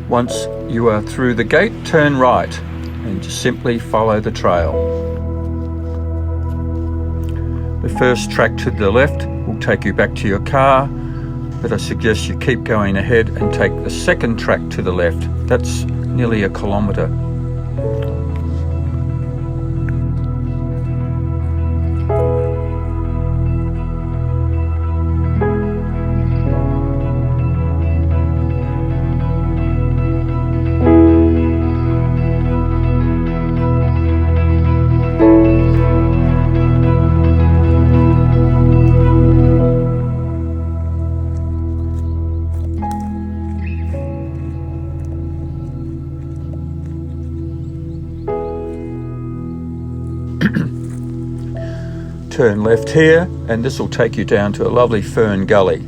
Once you are through the gate, turn right and just simply follow the trail. The first track to the left will take you back to your car, but I suggest you keep going ahead and take the second track to the left. That's nearly 1 kilometre. Turn left here, and this will take you down to a lovely fern gully.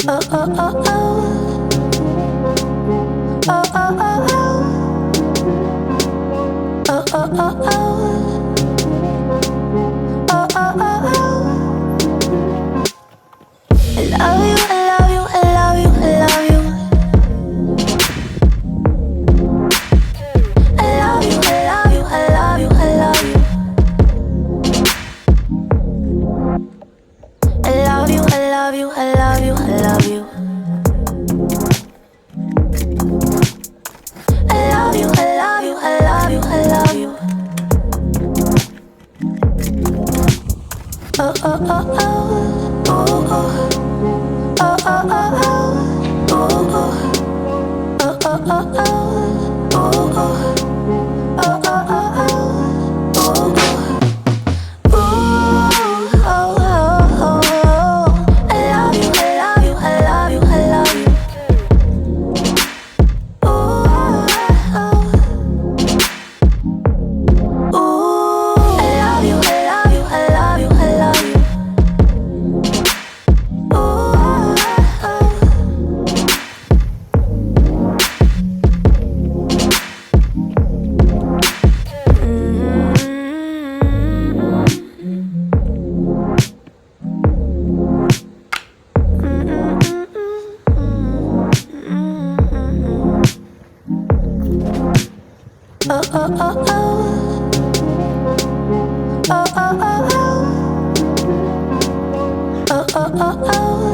Oh, oh, oh, oh. Oh, oh, oh, oh. Oh, oh, oh, oh. Oh, oh, oh, oh. I love you, I love you, I love you, I love you. I love you, I love you, I love you, I love you. I love you, I love you, I love you, I love you. I love you, I love you, I love you, I love you. Oh, oh, oh, oh. Oh, oh. Oh, oh, oh, oh. Oh, oh. Oh, oh, oh, oh. Oh, oh. Oh, oh, oh, oh. Oh, oh. Ooh, oh, oh, oh, oh. I love you, I love you, I love you, I love you. Ooh, oh, oh. Ooh, I love you, I love you, I love you, I love you. Ooh, oh. Oh, oh, oh, oh. Oh, oh, oh, oh. Oh, oh, oh, oh.